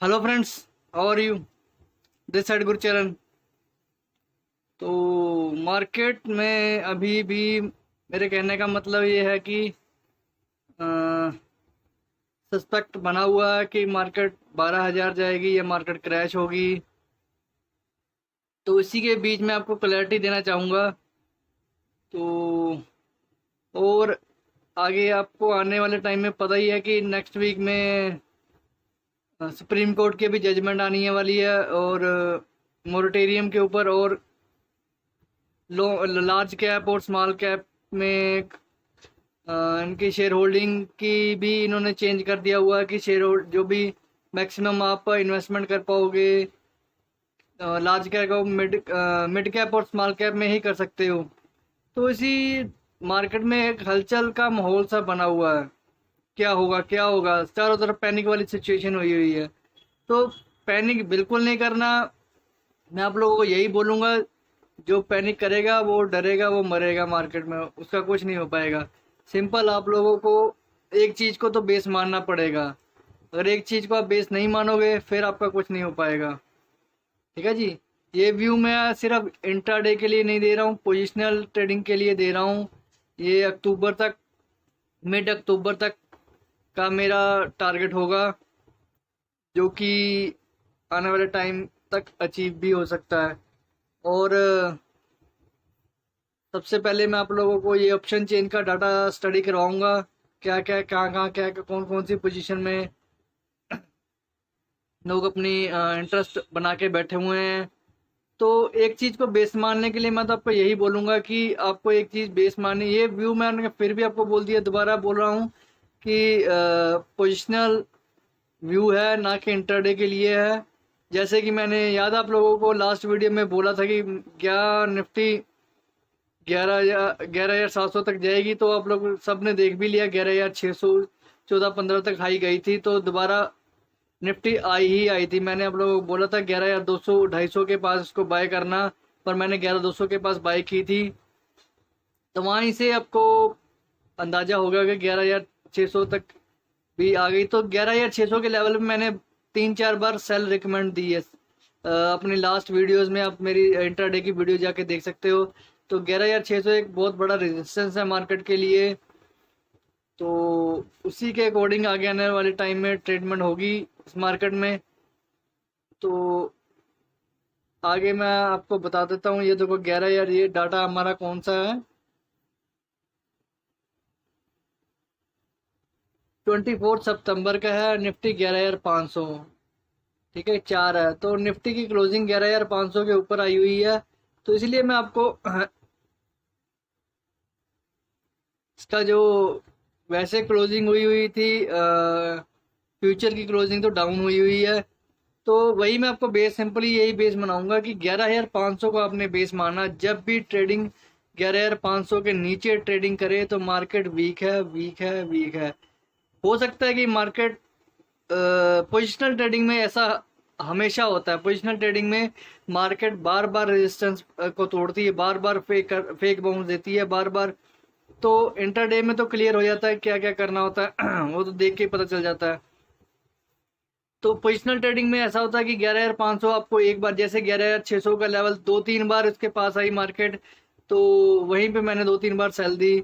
Hello friends, how are you? This side Gurcharan. तो market में अभी भी मेरे कहने का मतलब ये है कि सस्पेक्ट बना हुआ है कि मार्केट 12,000 जाएगी या मार्केट क्रैश होगी। तो इसी के बीच में आपको क्लैरिटी देना चाहूँगा। तो और आगे आपको आने वाले टाइम में पता ही है कि नेक्स्ट वीक में सुप्रीम कोर्ट की भी जजमेंट आने वाली है और मोरेटोरियम के ऊपर और लार्ज कैप और स्मॉल कैप में इनकी शेयर होल्डिंग की भी इन्होंने चेंज कर दिया हुआ है कि शेयर होल्ड जो भी मैक्सिमम आप इन्वेस्टमेंट कर पाओगे लार्ज कैप और मिड कैप और स्मॉल कैप में ही कर सकते हो। तो इसी मार्केट में एक हलचल का माहौल सा बना हुआ है। क्या होगा क्या होगा, चारों तरफ पैनिक वाली सिचुएशन हुई हुई है। तो पैनिक बिल्कुल नहीं करना। मैं आप लोगों को यही बोलूँगा, जो पैनिक करेगा वो डरेगा, वो मरेगा मार्केट में, उसका कुछ नहीं हो पाएगा। सिंपल आप लोगों को एक चीज़ को तो बेस मानना पड़ेगा। अगर एक चीज़ को आप बेस नहीं मानोगे फिर आपका कुछ नहीं हो पाएगा। ठीक है जी। ये व्यू मैं सिर्फ इंट्राडे के लिए नहीं दे रहा हूँ, पोजिशनल ट्रेडिंग के लिए दे रहा हूँ। ये अक्टूबर तक, मिड अक्टूबर तक का मेरा टारगेट होगा, जो कि आने वाले टाइम तक अचीव भी हो सकता है। और सबसे पहले मैं आप लोगों को ये ऑप्शन चेन का डाटा स्टडी करवाऊंगा। क्या क्या कहाँ कहाँ क्या कौन कौन सी पोजीशन में लोग अपनी इंटरेस्ट बना के बैठे हुए हैं। तो एक चीज़ को बेस मानने के लिए मैं तो आपको यही बोलूँगा कि आपको एक चीज़ बेस माननी। ये व्यू मैंने फिर भी आपको बोल दिया, दोबारा बोल रहा हूँ कि पोजिशनल व्यू है, ना कि इंटरडे के लिए है। जैसे कि मैंने याद आप लोगों को लास्ट वीडियो में बोला था कि क्या निफ्टी 11,700 तक जाएगी, तो आप लोग सब ने देख भी लिया। 11,600 14-15 तक हाई गई थी, तो दोबारा निफ्टी आई थी। मैंने आप लोगों को बोला था 11,200 250 के पास इसको बाय करना, पर मैंने 11,200 के पास बाय की थी। तो वहीं से आपको अंदाजा होगा कि 11,600 तक भी आ गई। तो 11,600 के लेवल पे मैंने 3-4 बार सेल रिकमेंड दी है। अपनी लास्ट वीडियोस में आप मेरी इंटरडे की वीडियो जाके देख सकते हो। तो 11,600 एक बहुत बड़ा रेजिस्टेंस है मार्केट के लिए। तो उसी के अकॉर्डिंग आगे आने वाले टाइम में ट्रीटमेंट होगी इस मार्केट में। तो आगे मैं आपको बता देता हूँ। ये देखो 11,000, ये डाटा हमारा कौन सा है, 24 सितंबर का है। निफ्टी 11,500, ठीक है, 4 है। तो निफ्टी की क्लोजिंग 11,500 के ऊपर आई हुई है। तो इसलिए मैं आपको इसका जो वैसे क्लोजिंग हुई हुई थी, फ्यूचर की क्लोजिंग तो डाउन हुई हुई है। तो वही मैं आपको बेस, सिंपली यही बेस बनाऊंगा कि 11,500 को आपने बेस माना। जब भी ट्रेडिंग 11,500 के नीचे ट्रेडिंग करे तो मार्केट वीक है, वीक है, वीक है। हो सकता है कि मार्केट, पोजिशनल ट्रेडिंग में ऐसा हमेशा होता है। पोजिशनल ट्रेडिंग में मार्केट बार बार रेजिस्टेंस को तोड़ती है, बार बार फेक बाउंस देती है, बार बार। तो इंटरडे में तो क्लियर हो जाता है क्या क्या करना होता है वो तो देख के ही पता चल जाता है। तो पोजिशनल ट्रेडिंग में ऐसा होता है कि 11,500 आपको एक बार, जैसे 11,600 का लेवल 2-3 बार इसके पास आई मार्केट, तो वहीं पे मैंने 2-3 बार सेल दी।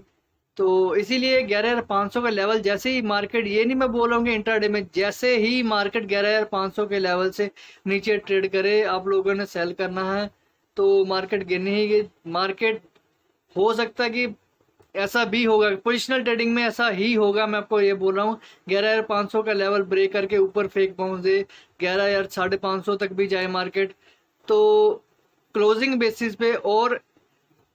तो इसीलिए 11,500 का लेवल जैसे ही मार्केट, ये नहीं मैं बोल रहा हूँ कि इंट्राडे में, जैसे ही मार्केट 11,500 के लेवल से नीचे ट्रेड करे आप लोगों ने सेल करना है। तो मार्केट गिरने ही मार्केट, हो सकता है कि ऐसा भी होगा, पोजिशनल ट्रेडिंग में ऐसा ही होगा। मैं आपको ये बोल रहा हूँ 11,500 का लेवल ब्रेक करके ऊपर फेक बाउंस दे, 11,550 तक भी जाए मार्केट। तो क्लोजिंग बेसिस पे और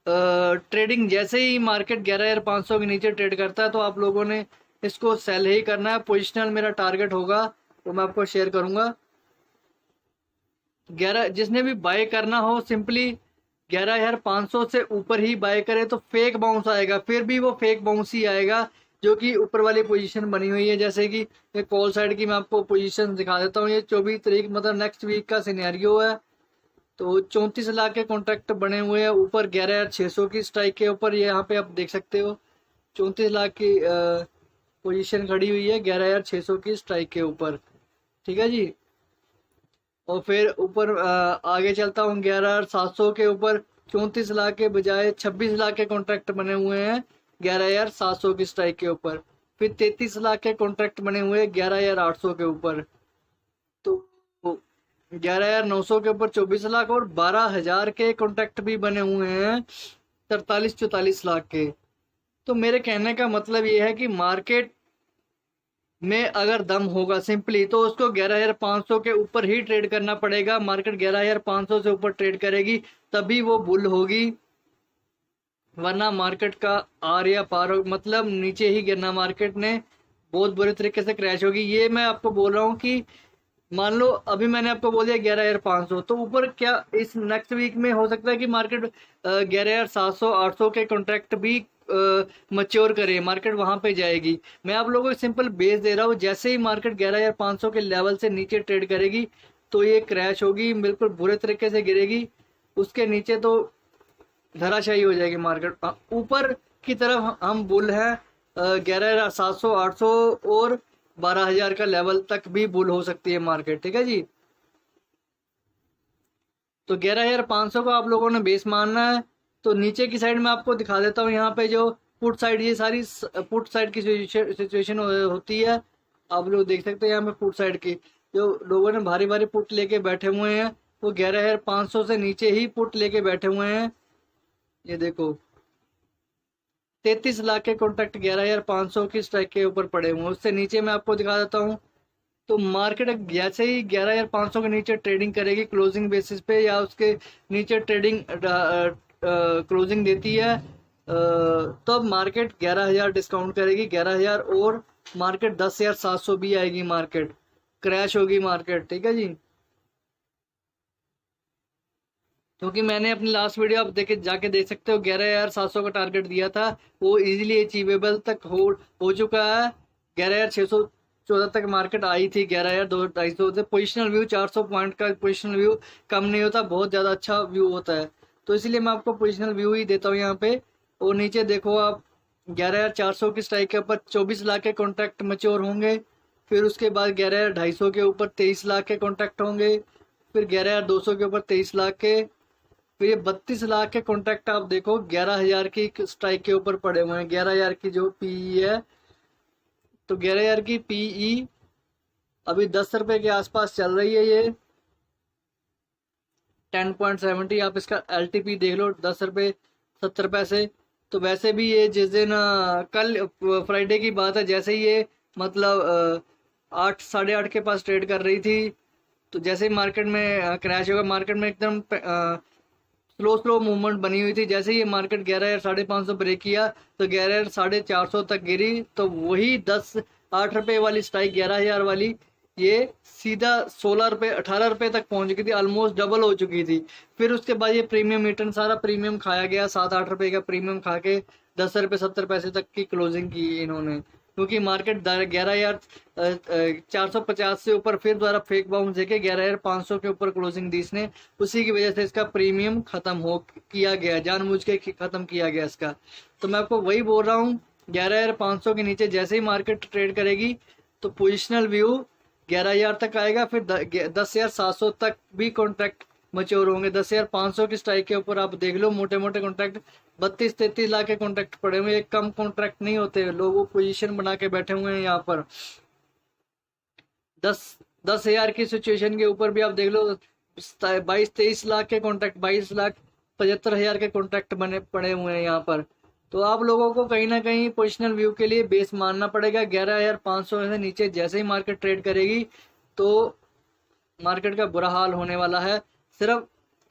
ट्रेडिंग जैसे ही मार्केट 11,500 के नीचे ट्रेड करता है तो आप लोगों ने इसको सेल ही करना है। पोजिशनल मेरा टारगेट होगा, वो मैं आपको शेयर करूंगा। 11 जिसने भी बाय करना हो, सिंपली 11,500 से ऊपर ही बाय करे। तो फेक बाउंस आएगा, फिर भी वो फेक बाउंस ही आएगा जो कि ऊपर वाली पोजीशन बनी हुई है। जैसे कि एक कॉल साइड की मैं आपको पोजीशन दिखा देता हूँ। ये 24 तारीख, मतलब नेक्स्ट वीक का सिनेरियो है। तो 34 लाख के कॉन्ट्रैक्ट बने हुए हैं ऊपर 11,600 की स्ट्राइक के ऊपर। ये यहाँ पे आप देख सकते हो 34 लाख की पोजीशन खड़ी हुई है 11,600 की स्ट्राइक के ऊपर। ठीक है जी। और फिर ऊपर आगे चलता हूँ 11,700 के ऊपर 34 लाख के बजाय 26 लाख के कॉन्ट्रैक्ट बने हुए हैं 11,700 की स्ट्राइक के ऊपर। फिर 33 लाख के कॉन्ट्रैक्ट बने हुए हैं 11,800 के ऊपर। तो 11,900 के ऊपर 24 लाख और 12,000 के कॉन्ट्रैक्ट भी बने हुए हैं 43-44 लाख के। तो मेरे कहने का मतलब ये है कि मार्केट में अगर दम होगा सिंपली तो उसको 11,500 के ऊपर ही ट्रेड करना पड़ेगा। मार्केट 11,500 से ऊपर ट्रेड करेगी तभी वो बुल होगी, वरना मार्केट का आर या पार मतलब नीचे ही गिरना मार्केट ने, बहुत बुरे तरीके से क्रैश होगी। ये मैं आपको बोल रहा हूँ कि मान लो अभी मैंने आपको बोल दिया 11,500, तो ऊपर क्या इस नेक्स्ट वीक में हो सकता है कि मार्केट 11,700 800 के कॉन्ट्रैक्ट भी मच्योर करे, मार्केट वहां पे जाएगी। मैं आप लोगों को सिंपल बेस दे रहा हूँ, जैसे ही मार्केट 11,500 के लेवल से नीचे ट्रेड करेगी तो ये क्रैश होगी, बिल्कुल बुरे तरीके से गिरेगी, उसके नीचे तो धराशायी हो जाएगी मार्केट। ऊपर की तरफ हम बुल हैं 11,700 800 और 12,000 का लेवल तक भी बुल हो सकती है मार्केट, ठीक है जी। तो 11,500 को आप लोगों ने बेस मानना है। तो नीचे की साइड में आपको दिखा देता हूँ, यहाँ पे जो पुट साइड, ये सारी पुट साइड की सिचुएशन होती है। आप लोग देख सकते हैं यहाँ पे पुट साइड की जो लोगों ने भारी भारी पुट लेके बैठे हुए हैं वो 11,500 से नीचे ही पुट लेके बैठे हुए हैं। ये देखो 33 लाख के कॉन्ट्रैक्ट 11,500 की स्ट्राइक के ऊपर पड़े हुए हैं। उससे नीचे मैं आपको दिखा देता हूँ। तो मार्केट जैसे ही 11,500 के नीचे ट्रेडिंग करेगी क्लोजिंग बेसिस पे या उसके नीचे ट्रेडिंग क्लोजिंग देती है तो अब मार्केट 11,000 डिस्काउंट करेगी 11,000 और मार्केट 10,700 भी आएगी, मार्केट क्रैश होगी मार्केट, ठीक है जी। क्योंकि मैंने अपनी लास्ट वीडियो आप देखे जाके देख सकते हो 11,700 का टारगेट दिया था, वो इजीली अचीवेबल तक हो चुका है। 11,614 तक मार्केट आई थी, 11,200-250 से पोजिशनल व्यू 400 पॉइंट का पोजिशनल व्यू कम नहीं होता, बहुत ज़्यादा अच्छा व्यू होता है। तो इसलिए मैं आपको पोजिशनल व्यू ही देता हूँ यहाँ पे। और नीचे देखो आप 11,400 की स्ट्राइक के ऊपर 24 लाख के कॉन्ट्रैक्ट मच्योर होंगे। फिर उसके बाद 11,250 के ऊपर 23 लाख के कॉन्ट्रैक्ट होंगे। फिर 11,200 के ऊपर 23 लाख के। तो ये 32 लाख के कॉन्ट्रैक्ट आप देखो 11,000 की स्ट्राइक के ऊपर पड़े हुए हैं। 11,000 की जो पीई है, तो 11,000 की पीई अभी 10 रुपए के आसपास चल रही है। ये 10.70 आप इसका एलटीपी देख लो, 10 रुपए 70 पैसे। तो वैसे भी ये जिस दिन कल फ्राइडे की बात है, जैसे ही ये मतलब 8 8:30 के पास ट्रेड कर रही थी, तो जैसे ही मार्केट में क्रैश होगा, मार्केट में एकदम स्लो स्लो मूवमेंट बनी हुई थी। जैसे ही ये मार्केट 11,550 ब्रेक किया तो 11,450 तक गिरी, तो वही 8 रुपए वाली स्ट्राइक 11,000 वाली ये सीधा 16 रुपए 18 रुपए तक पहुंच गई थी, ऑलमोस्ट डबल हो चुकी थी। फिर उसके बाद ये प्रीमियम रिटर्न सारा प्रीमियम खाया गया, 7-8 रुपए का प्रीमियम खा के 10 रुपए 70 पैसे तक की क्लोजिंग की इन्होंने, क्योंकि मार्केट 11,450 से ऊपर फिर दोबारा फेक बाउंस देके 11,500 के ऊपर क्लोजिंग दी इसने। उसी की वजह से इसका प्रीमियम खत्म हो किया गया, जानबूझ के खत्म किया गया इसका। तो मैं आपको वही बोल रहा हूँ, 11,500 के नीचे जैसे ही मार्केट ट्रेड करेगी तो पोजिशनल व्यू 11,000 तक आएगा। फिर 10,700 तक भी कॉन्ट्रैक्ट मच्योर होंगे। 10,500 की स्ट्राइक के ऊपर आप देख लो, मोटे मोटे कॉन्ट्रैक्ट 32-33 लाख के कॉन्ट्रैक्ट पड़े हुए, एक कम कॉन्ट्रैक्ट नहीं होते। लोग वो पोजीशन बना के बैठे हुए हैं यहाँ पर। 10,000 की सिचुएशन के ऊपर भी आप देख लो 22-23 लाख के कॉन्ट्रैक्ट, 22,75,000 के कॉन्ट्रैक्ट बने पड़े हुए हैं यहाँ पर। तो आप लोगों को कहीं ना कहीं पोजिशनल व्यू के लिए बेस मानना पड़ेगा। 11,500 से नीचे जैसे ही मार्केट ट्रेड करेगी तो मार्केट का बुरा हाल होने वाला है। सिर्फ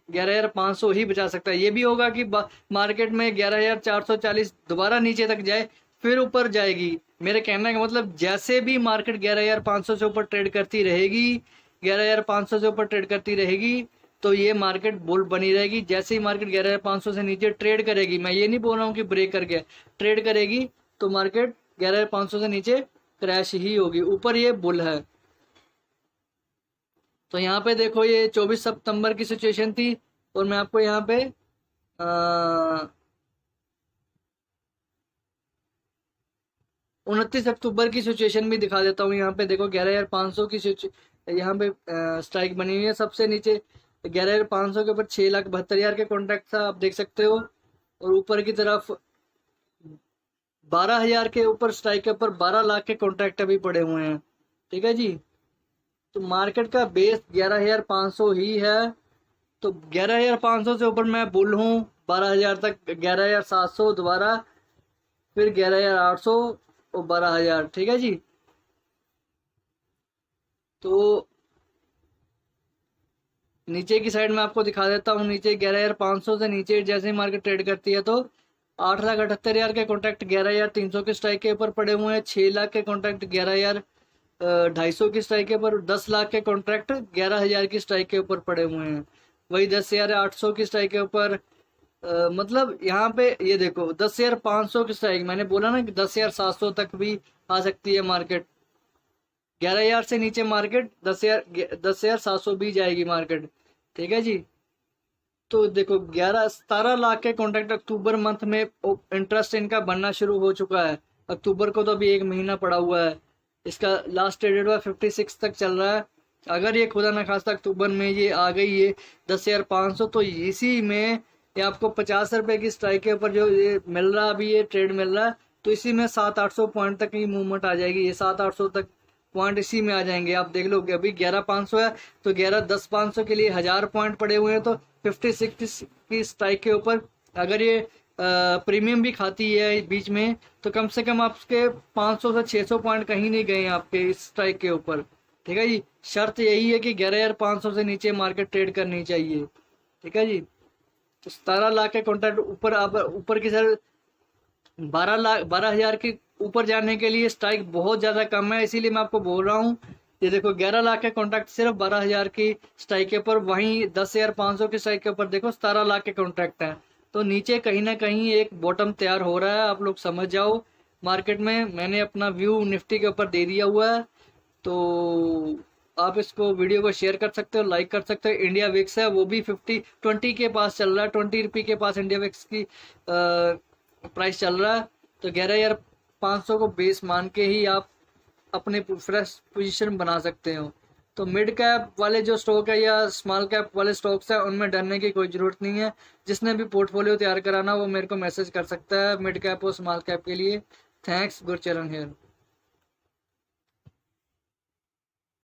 11,500 ही बचा सकता है। ये भी होगा कि मार्केट में 11,440 दोबारा नीचे तक जाए फिर ऊपर जाएगी। मेरे कहने का मतलब जैसे भी मार्केट 11,500 से ऊपर ट्रेड करती रहेगी, 11,500 से ऊपर ट्रेड करती रहेगी तो ये मार्केट बुल बनी रहेगी। जैसे ही मार्केट 11,500 से नीचे ट्रेड करेगी, मैं ये नहीं बोल रहा हूँ कि ब्रेक करके ट्रेड करेगी, तो मार्केट 11,500 से नीचे क्रैश ही होगी, ऊपर ये बुल है। तो यहाँ पे देखो ये 24 सितंबर की सिचुएशन थी और मैं आपको यहाँ पे 29 अक्टूबर की सिचुएशन भी दिखा देता हूँ। यहाँ पे देखो 11,500 की यहाँ पे स्ट्राइक बनी हुई है। सबसे नीचे 11,500 के ऊपर 6,72,000 के कॉन्ट्रैक्ट था, आप देख सकते हो। और ऊपर की तरफ 12,000 के ऊपर स्ट्राइक के ऊपर 12 लाख के कॉन्ट्रैक्ट अभी पड़े हुए हैं। ठीक है जी। तो मार्केट का बेस 11,500 ही है। तो 11,500 से ऊपर मैं बुल हूँ 12,000 तक, 11,700 दोबारा, फिर 11,800 और 12,000। ठीक है जी। तो नीचे की साइड में आपको दिखा देता हूँ। नीचे 11,500 से नीचे जैसे ही मार्केट ट्रेड करती है तो 8,78,000 के कॉन्ट्रैक्ट 11,300 के स्ट्राइक के ऊपर पड़े हुए हैं। 6 लाख के कॉन्ट्रैक्ट 11,250 की स्ट्राइक के ऊपर, 10 लाख के कॉन्ट्रैक्ट 11,000 की स्ट्राइक के ऊपर पड़े हुए हैं। वही 10,800 की स्ट्राइक के ऊपर मतलब यहाँ पे ये देखो 10,500 की स्ट्राइक, मैंने बोला ना कि 10,700 तक भी आ सकती है मार्केट। 11,000 से नीचे मार्केट 10,700 भी जाएगी मार्केट। ठीक है जी। तो देखो 17 लाख के कॉन्ट्रैक्ट अक्टूबर मंथ में इंटरेस्ट इनका बनना शुरू हो चुका है। अक्टूबर को तो अभी 1 महीना पड़ा हुआ है। इसका लास्ट ट्रेडेड हुआ 56 तक चल रहा है। अगर ये खुदा न खास्ता अक्टूबर में ये आ गई है 10,500, तो इसी में ये आपको 50 रुपए की स्ट्राइक के ऊपर जो ये मिल रहा, अभी ये ट्रेड मिल रहा है, तो इसी में 700-800 पॉइंट तक की मूवमेंट आ जाएगी। ये 700-800 तक पॉइंट इसी में आ जाएंगे। आप देख लो कि अभी 11,500 है, तो 11-10-500 के लिए 1,000 पॉइंट पड़े हुए हैं। तो 56 की स्ट्राइक के ऊपर अगर ये प्रीमियम भी खाती है बीच में, तो कम से कम आपके 500 से 600 पॉइंट कहीं नहीं गए हैं आपके इस स्ट्राइक के ऊपर। ठीक है जी। शर्त यही है कि 11,500 से नीचे मार्केट ट्रेड करनी चाहिए। ठीक है जी। तो 17 लाख के कॉन्ट्रैक्ट ऊपर, आप ऊपर की सर 12,000 के ऊपर जाने के लिए स्ट्राइक बहुत ज़्यादा कम है, इसीलिए मैं आपको बोल रहा हूँ। ये देखो 11 लाख के कॉन्ट्रैक्ट सिर्फ 12,000 की स्ट्राइक के ऊपर, वहीं 10,500 की स्ट्राइक के ऊपर देखो 17 लाख के कॉन्ट्रैक्ट हैं। तो नीचे कहीं ना कहीं एक बॉटम तैयार हो रहा है, आप लोग समझ जाओ। मार्केट में मैंने अपना व्यू निफ्टी के ऊपर दे दिया हुआ है। तो आप इसको वीडियो को शेयर कर सकते हो, लाइक कर सकते हो। इंडिया विक्स है वो भी 20 के पास चल रहा है, 20 रुपये के पास इंडिया विक्स की प्राइस चल रहा है। तो 11,500 को बेस मान के ही आप अपने फ्रेश पोजीशन बना सकते हो। तो मिड कैप वाले जो स्टॉक है या स्मॉल कैप वाले स्टॉक्स है, उनमें डरने की कोई ज़रूरत नहीं है। जिसने भी पोर्टफोलियो तैयार कराना वो मेरे को मैसेज कर सकता है मिड कैप और स्मॉल कैप के लिए। थैंक्स, गुड चरण हियर।